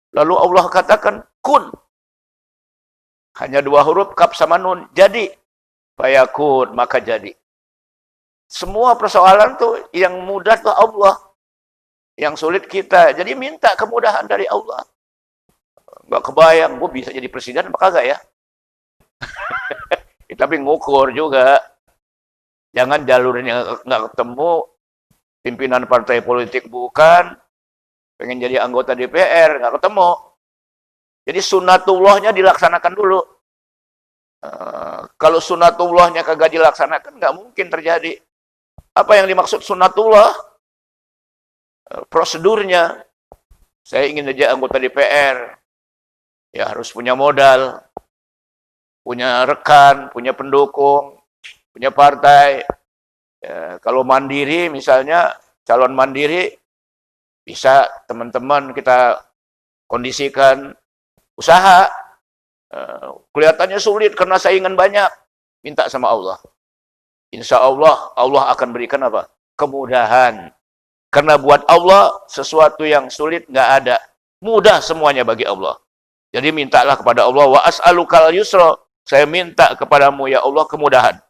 lalu Allah katakan kun. Hanya 2 huruf, kaf sama nun. Jadi, fayakun, maka jadi. Semua persoalan tuh yang mudah tuh Allah. Yang sulit kita. Jadi minta kemudahan dari Allah. Nggak kebayang, gue bisa jadi presiden apa kagak ya? Tapi ngukur juga. Jangan jalurnya nggak ketemu, pimpinan partai politik bukan, pengen jadi anggota DPR, nggak ketemu. Jadi sunatullahnya dilaksanakan dulu. Kalau sunatullahnya kagak dilaksanakan, nggak mungkin terjadi. Apa yang dimaksud sunatullah? Prosedurnya. Saya ingin jadi anggota DPR. Ya harus punya modal, punya rekan, punya pendukung, punya partai. Ya, kalau mandiri misalnya, calon mandiri, bisa teman-teman kita kondisikan usaha. Kelihatannya sulit karena saingan banyak. Minta sama Allah. Insya Allah, Allah akan berikan apa? Kemudahan. Karena buat Allah, sesuatu yang sulit nggak ada. Mudah semuanya bagi Allah. Jadi mintalah kepada Allah. Wa as'alukal yusra. Saya minta kepadamu ya Allah kemudahan.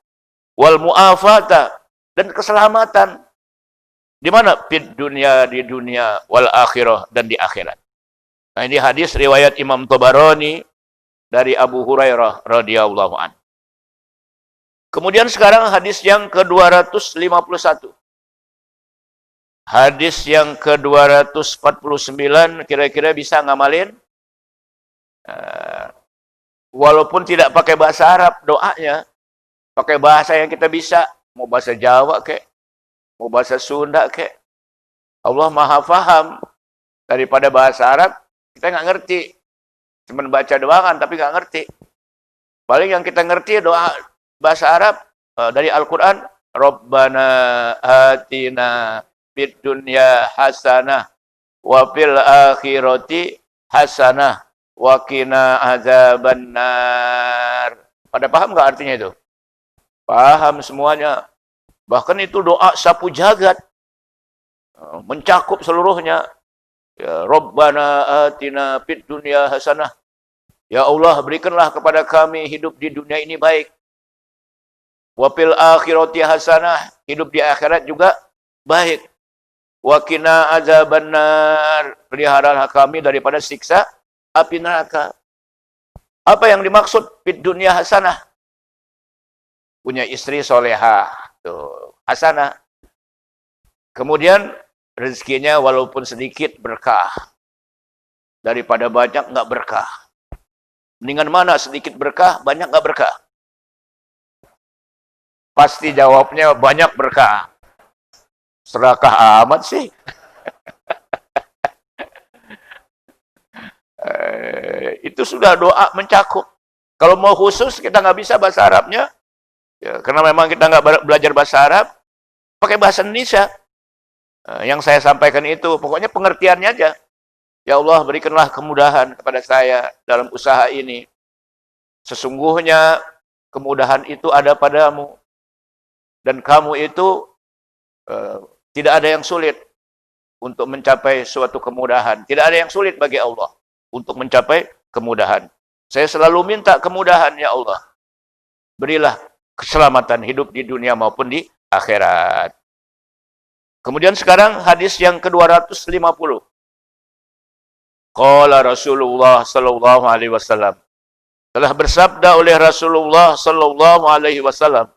Wal mu'afata. Dan keselamatan. Di mana? Di dunia, wal akhirah, dan di akhirat. Nah ini hadis riwayat Imam Tabarani dari Abu Hurairah radhiyallahu anhu. Kemudian sekarang hadis yang ke-251. Hadis yang ke-249 kira-kira bisa ngamalin? Walaupun tidak pakai bahasa Arab doanya, pakai bahasa yang kita bisa, mau bahasa Jawa kek, mau bahasa Sunda kek. Allah Maha Faham. Daripada bahasa Arab kita nggak ngerti. Cuma baca doang tapi nggak ngerti. Paling yang kita ngerti doa bahasa Arab dari Al-Quran. Rabbana atina fid dunya hasanah wa fil akhirati hasanah wa qina adzabannar. Pada paham nggak artinya itu? Paham semuanya. Bahkan itu doa sapu jagat. Mencakup seluruhnya. Ya Rabbana atina fid dunya hasanah. Ya Allah, berikanlah kepada kami hidup di dunia ini baik. Wa fil akhirati hasanah, hidup di akhirat juga baik. Wa qina adzabannar, peliharalah kami daripada siksa api neraka. Apa yang dimaksud fid dunya hasanah? Punya istri solehah, tuh, hasanah. Kemudian rezekinya walaupun sedikit berkah. Daripada banyak nggak berkah. Mendingan mana sedikit berkah, banyak nggak berkah? Pasti jawabnya banyak berkah. Serakah amat sih. Itu sudah doa mencakup. Kalau mau khusus kita nggak bisa bahasa Arabnya. Ya, karena memang kita nggak belajar bahasa Arab. Pakai bahasa Indonesia. Yang saya sampaikan itu, pokoknya pengertiannya aja. Ya Allah, berikanlah kemudahan kepada saya dalam usaha ini. Sesungguhnya kemudahan itu ada padamu. Dan kamu itu tidak ada yang sulit untuk mencapai suatu kemudahan. Tidak ada yang sulit bagi Allah untuk mencapai kemudahan. Saya selalu minta kemudahan, ya Allah. Berilah keselamatan hidup di dunia maupun di akhirat. Kemudian sekarang hadis yang ke-250. Qala Rasulullah sallallahu alaihi wasallam. Telah bersabda oleh Rasulullah sallallahu alaihi wasallam.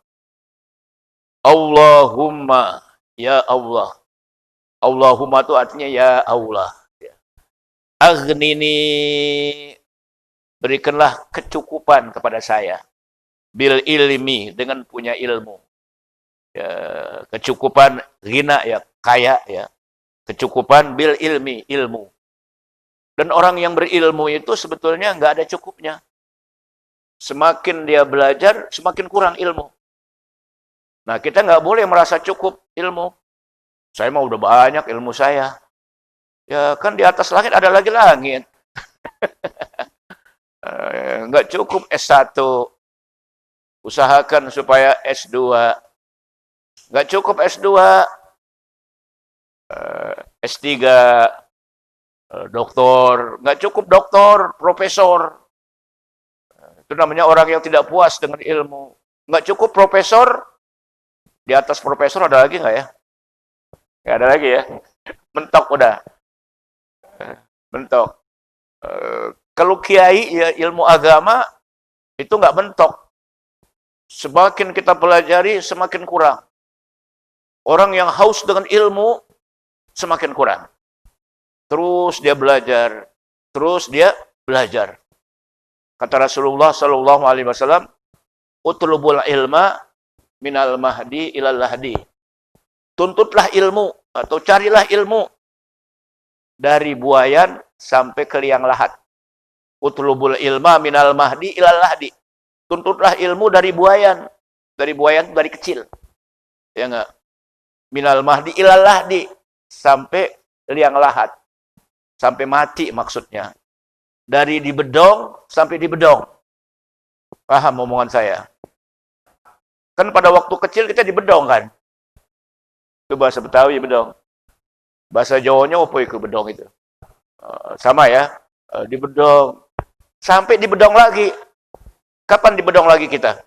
Allahumma, ya Allah. Allahumma itu artinya ya Allah. Aghnini, berikanlah kecukupan kepada saya. Bil ilmi, dengan punya ilmu. Ya, kecukupan ghina ya, kaya ya. Kecukupan bil ilmi, ilmu. Dan orang yang berilmu itu sebetulnya nggak ada cukupnya. Semakin dia belajar, semakin kurang ilmu. Nah, kita nggak boleh merasa cukup ilmu. Saya mah udah banyak ilmu saya. Ya kan di atas langit ada lagi langit. Nggak cukup S1. Usahakan supaya S2. Nggak cukup S2, S3, doktor. Nggak cukup doktor, profesor. Itu namanya orang yang tidak puas dengan ilmu. Nggak cukup profesor, di atas profesor ada lagi nggak ya? Nggak ada lagi ya. Mentok udah. Mentok. Kalau kiai ya ilmu agama, itu nggak mentok. Semakin kita pelajari, semakin kurang. Orang yang haus dengan ilmu, semakin kurang. Terus dia belajar. Terus dia belajar. Kata Rasulullah SAW, utlubul ilma minal mahdi ilal lahdi. Tuntutlah ilmu, atau carilah ilmu dari buayan sampai ke liang lahat. Utlubul ilma minal mahdi ilal lahdi. Tuntutlah ilmu dari buayan. Dari buayan dari kecil. Ya enggak? Minal mahdi ilal lahdi. Sampai liang lahat. Sampai mati maksudnya. Dari di bedong sampai di bedong. Paham omongan saya? Kan pada waktu kecil kita di bedong kan? Itu bahasa Betawi bedong. Bahasa Jawanya apa itu bedong itu? Sama ya. Di bedong. Sampai di bedong lagi. Kapan di bedong lagi kita?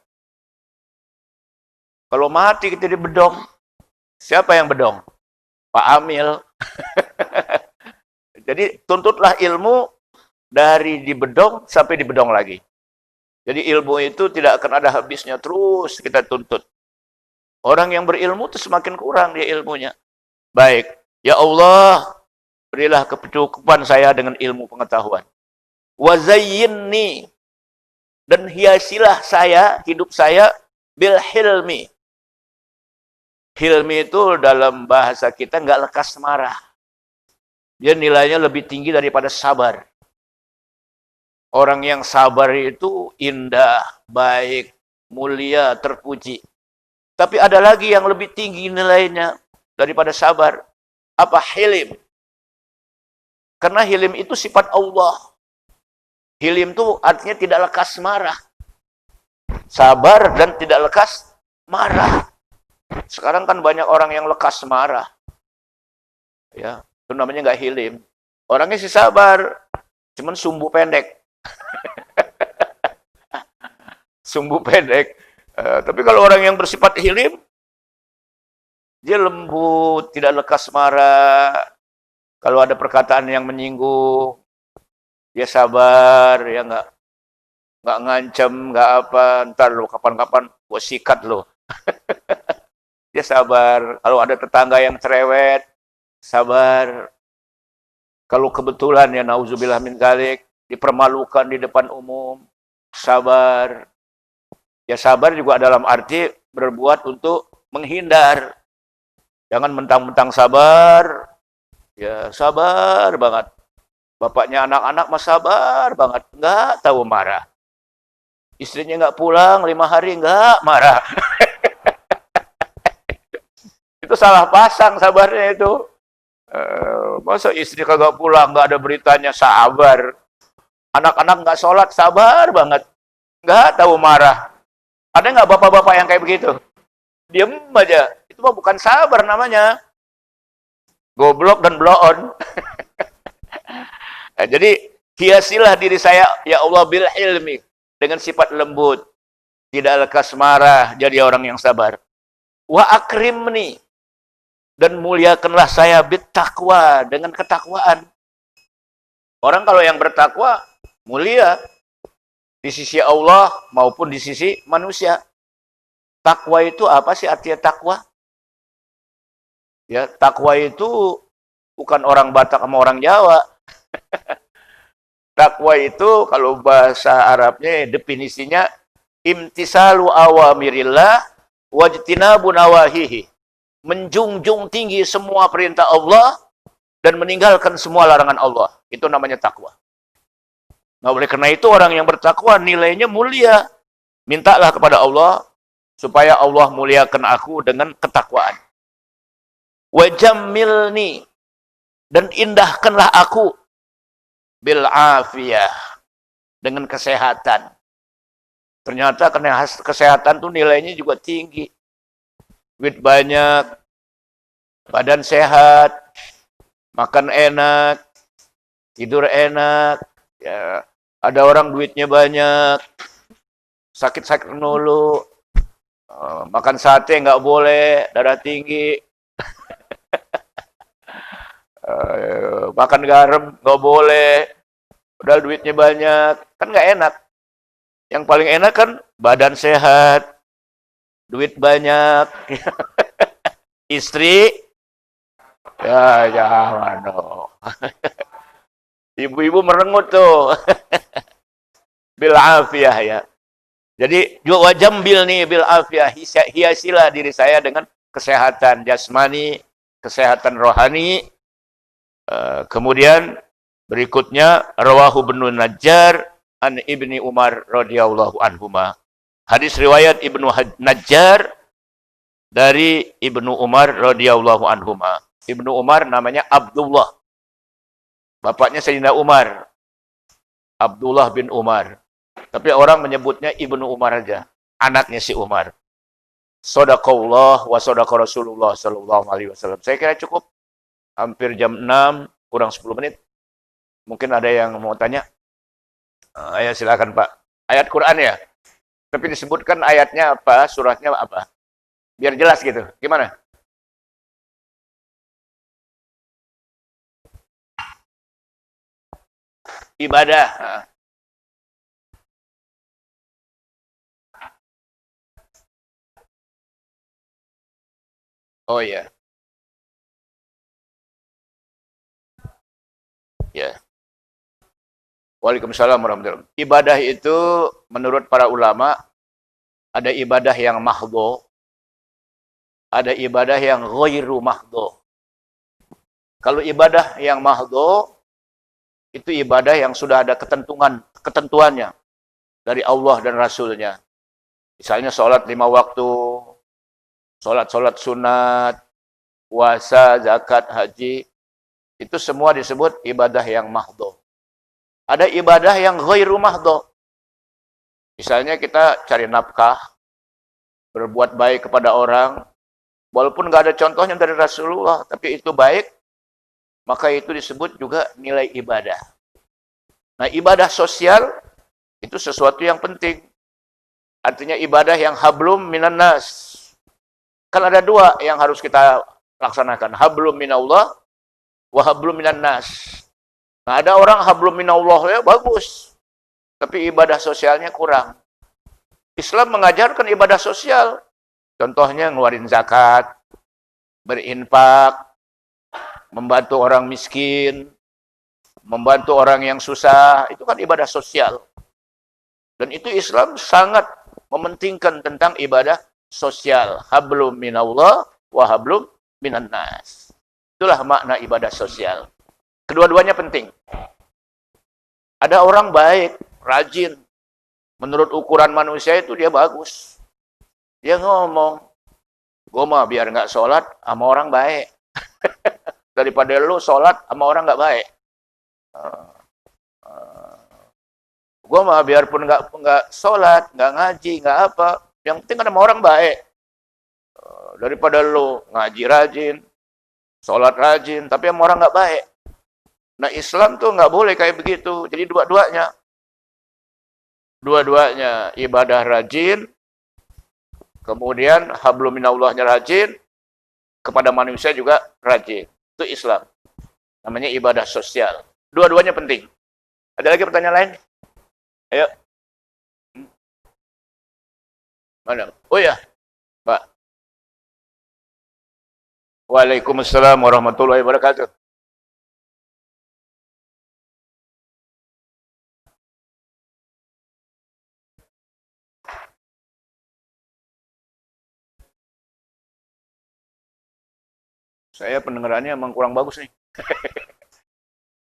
Kalau mati kita di bedong. Siapa yang bedong? Pak Amil. Jadi tuntutlah ilmu dari di bedong sampai di bedong lagi. Jadi ilmu itu tidak akan ada habisnya, terus kita tuntut. Orang yang berilmu itu semakin kurang dia ilmunya. Baik, ya Allah, berilah kecukupan saya dengan ilmu pengetahuan. Wa zayyinni, dan hiasilah saya, hidup saya, bil hilmi. Hilmi itu dalam bahasa kita nggak lekas marah. Dia nilainya lebih tinggi daripada sabar. Orang yang sabar itu indah, baik, mulia, terpuji. Tapi ada lagi yang lebih tinggi nilainya daripada sabar. Apa? Hilim. Karena hilim itu sifat Allah. Hilim itu artinya tidak lekas marah. Sabar dan tidak lekas marah. Sekarang kan banyak orang yang lekas marah. Ya, itu namanya nggak hilim. Orangnya sih sabar, cuman sumbu pendek. Sumbu pendek. Tapi kalau orang yang bersifat hilim, dia lembut, tidak lekas marah. Kalau ada perkataan yang menyinggung, dia sabar, ya nggak ngancem, nggak apa. Ntar lo kapan-kapan gue sikat lo. Dia sabar. Kalau ada tetangga yang cerewet, sabar. Kalau kebetulan ya nauzubillah min dzalik, dipermalukan di depan umum, sabar. Ya sabar juga dalam arti berbuat untuk menghindar. Jangan mentang-mentang sabar. Ya sabar banget. Bapaknya anak-anak mah sabar banget. Nggak tahu marah. Istrinya nggak pulang 5 hari nggak marah. Itu salah pasang sabarnya itu. Masa istri kagak pulang nggak ada beritanya sabar. Anak-anak nggak sholat sabar banget. Nggak tahu marah. Ada nggak bapak-bapak yang kayak begitu? Diem aja. Itu mah bukan sabar namanya. Goblok dan blow on. Nah, jadi hiasilah diri saya, ya Allah, bil ilmi. Dengan sifat lembut. Tidak lekas marah. Jadi orang yang sabar. Wa akrimni. Dan muliakanlah saya bit taqwa. Dengan ketakwaan. Orang kalau yang bertakwa, mulia. Di sisi Allah maupun di sisi manusia. Takwa itu apa sih artinya takwa? Ya, takwa itu bukan orang Batak sama orang Jawa. Takwa itu kalau bahasa Arabnya definisinya imtisalu awamirillah wajtinabu nawahihi. Menjunjung tinggi semua perintah Allah dan meninggalkan semua larangan Allah. Itu namanya takwa. Nah, oleh karena itu orang yang bertakwa nilainya mulia. Mintalah kepada Allah supaya Allah muliakan aku dengan ketakwaan. Wajammilni, dan indahkanlah aku bil afiyah, dengan kesehatan. Ternyata karena kesehatan tuh nilainya juga tinggi. Duit banyak, badan sehat, makan enak, tidur enak. Ya, ada orang duitnya banyak, sakit-sakit dulu, makan sate nggak boleh, darah tinggi, makan garam nggak boleh, padahal duitnya banyak, kan nggak enak. Yang paling enak kan badan sehat, duit banyak, istri, ya jangan dong. Ibu-ibu merengut tuh. Bil afiyah ya. Jadi juga jambil nih bil afiyah, hiasilah diri saya dengan kesehatan jasmani, kesehatan rohani. Kemudian berikutnya rawahu Ibnu Najjar an Ibni Umar radhiyallahu anhuma. Hadis riwayat Ibnu Najjar dari Ibnu Umar radhiyallahu anhuma. Ibnu Umar namanya Abdullah. Bapaknya Sayyidina Umar. Abdullah bin Umar. Tapi orang menyebutnya Ibnu Umar aja. Anaknya si Umar. Shadaqallah wa shadaqa Rasulullah sallallahu alaihi wasallam. Saya kira cukup. Hampir jam 6 kurang 10 menit. Mungkin ada yang mau tanya. Ya silakan Pak. Ayat Quran ya. Tapi disebutkan ayatnya apa, suratnya apa. Biar jelas gitu. Gimana? Ibadah. Oh ya. Ya. Waalaikumsalam warahmatullahi wabarakatuh. Ibadah itu menurut para ulama ada ibadah yang mahdhu, ada ibadah yang ghairu mahdhu. Kalau ibadah yang mahdhu itu ibadah yang sudah ada ketentuannya dari Allah dan Rasulnya. Misalnya sholat 5 waktu, sholat sunat, puasa, zakat, haji, itu semua disebut ibadah yang mahdhu. Ada ibadah yang ghairu mahdhu. Misalnya kita cari nafkah, berbuat baik kepada orang, walaupun nggak ada contohnya dari Rasulullah, tapi itu baik, maka itu disebut juga nilai ibadah. Nah, ibadah sosial itu sesuatu yang penting. Artinya ibadah yang hablum minan nas. Kan ada 2 yang harus kita laksanakan. Hablum minallah wa hablum minan nas. Nah, ada orang hablum minallah ya bagus, tapi ibadah sosialnya kurang. Islam mengajarkan ibadah sosial. Contohnya ngeluarin zakat, berinfak, membantu orang miskin, membantu orang yang susah, itu kan ibadah sosial. Dan itu Islam sangat mementingkan tentang ibadah sosial. Hablum minallah wa hablum minan nas. Itulah makna ibadah sosial. Kedua-duanya penting. Ada orang baik, rajin. Menurut ukuran manusia itu dia bagus. Dia ngomong, gue mah biar nggak sholat sama orang baik. Daripada lu sholat sama orang nggak baik. Gue mah biarpun nggak sholat, nggak ngaji, nggak apa, yang penting ada sama orang baik. Daripada lu ngaji rajin, sholat rajin, tapi sama orang nggak baik. Nah, Islam tuh nggak boleh kayak begitu. Jadi dua-duanya ibadah rajin, kemudian hablum minallahnya rajin, kepada manusia juga rajin. Itu Islam. Namanya ibadah sosial. Dua-duanya penting. Ada lagi pertanyaan lain? Ayo. Mana? Oh ya, Pak. Waalaikumsalam warahmatullahi wabarakatuh. Saya pendengarannya emang kurang bagus nih.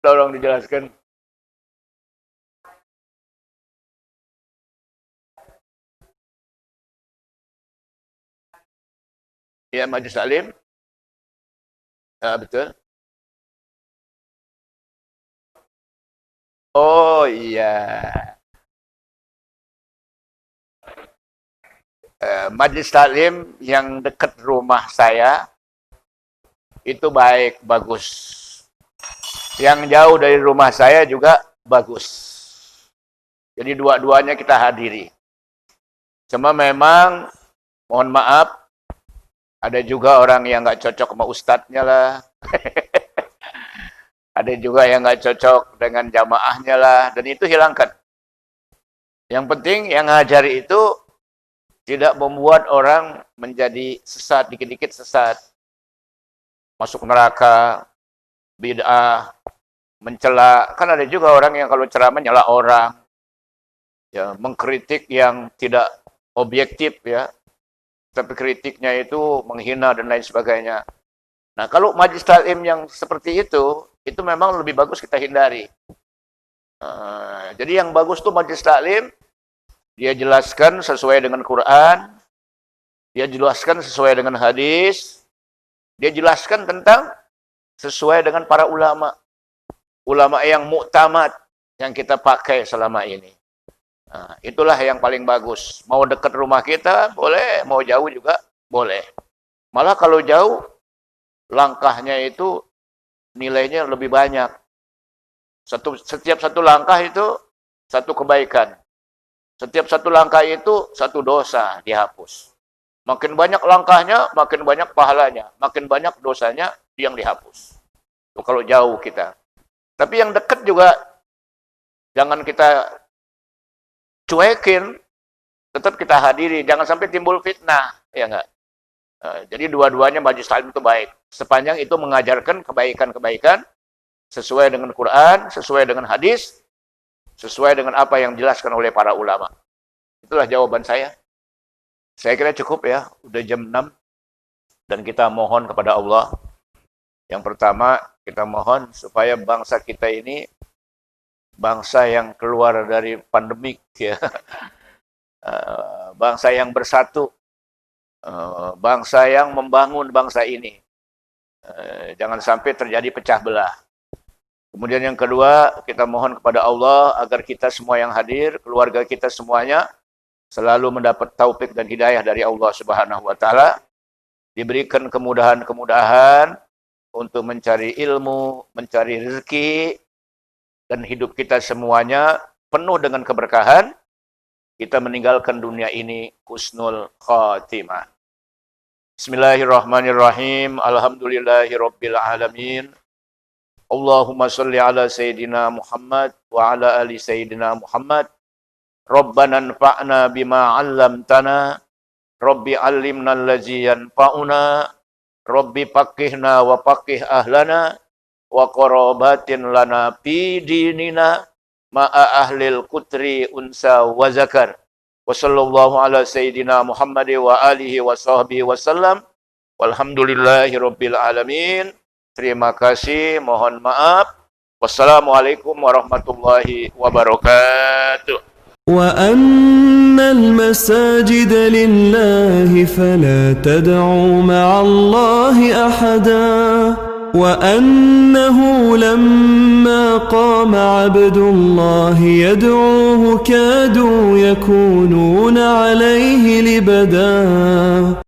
Tolong dijelaskan. Ya, Majelis Taklim. Ya, betul. Oh iya. Majelis Taklim yang dekat rumah saya itu baik, bagus. Yang jauh dari rumah saya juga bagus. Jadi dua-duanya kita hadiri. Cuma memang, mohon maaf, ada juga orang yang nggak cocok sama ustadznya lah. Ada juga yang nggak cocok dengan jamaahnya lah. Dan itu hilangkan. Yang penting yang ngajari itu tidak membuat orang menjadi sesat, dikit-dikit sesat, masuk neraka, bid'ah, mencela. Kan ada juga orang yang kalau ceramah nyela orang, ya, mengkritik yang tidak objektif, ya, tapi kritiknya itu menghina dan lain sebagainya. Nah, kalau majlis taklim yang seperti itu memang lebih bagus kita hindari. Jadi yang bagus tuh majlis taklim, dia jelaskan sesuai dengan Quran, dia jelaskan sesuai dengan hadis, dia jelaskan tentang sesuai dengan para ulama. Ulama yang muktamad yang kita pakai selama ini. Nah, itulah yang paling bagus. Mau dekat rumah kita boleh, mau jauh juga boleh. Malah kalau jauh, langkahnya itu nilainya lebih banyak. Setiap satu langkah itu satu kebaikan. Setiap satu langkah itu satu dosa dihapus. Makin banyak langkahnya, makin banyak pahalanya. Makin banyak dosanya yang dihapus. Itu kalau jauh kita. Tapi yang dekat juga jangan kita cuekin, tetap kita hadiri. Jangan sampai timbul fitnah, ya enggak? Jadi dua-duanya majlis taklim itu baik. Sepanjang itu mengajarkan kebaikan-kebaikan sesuai dengan Quran, sesuai dengan hadis, sesuai dengan apa yang dijelaskan oleh para ulama. Itulah jawaban saya. Saya kira cukup ya, udah jam 6. Dan kita mohon kepada Allah. Yang pertama, kita mohon supaya bangsa kita ini bangsa yang keluar dari pandemik, ya. Bangsa yang bersatu. Bangsa yang membangun bangsa ini. Jangan sampai terjadi pecah belah. Kemudian yang kedua, kita mohon kepada Allah agar kita semua yang hadir, keluarga kita semuanya selalu mendapat taufik dan hidayah dari Allah Subhanahu wa taala, diberikan kemudahan-kemudahan untuk mencari ilmu, mencari rezeki, dan hidup kita semuanya penuh dengan keberkahan. Kita meninggalkan dunia ini husnul khatimah. Bismillahirrahmanirrahim. Alhamdulillahirabbil alamin. Allahumma shalli ala sayyidina Muhammad wa ala ali sayyidina Muhammad. Rabbana anfa'na bima 'allamtana. Rabbi 'allimna allazi yanfa'una. Rabbi faqihna wa faqih ahlana wa qarabatin lana fi dinina ma'a ahlil kutri unsa wa zakar. Wa sallallahu ala sayyidina Muhammad wa alihi wa sahbihi wa sallam. Walhamdulillahi rabbil alamin. Terima kasih, mohon maaf. Wassalamualaikum warahmatullahi wabarakatuh. وأن المساجد لله فلا تدعوا مع الله أحدا وأنه لما قام عبد الله يدعوه كادوا يكونون عليه لبدا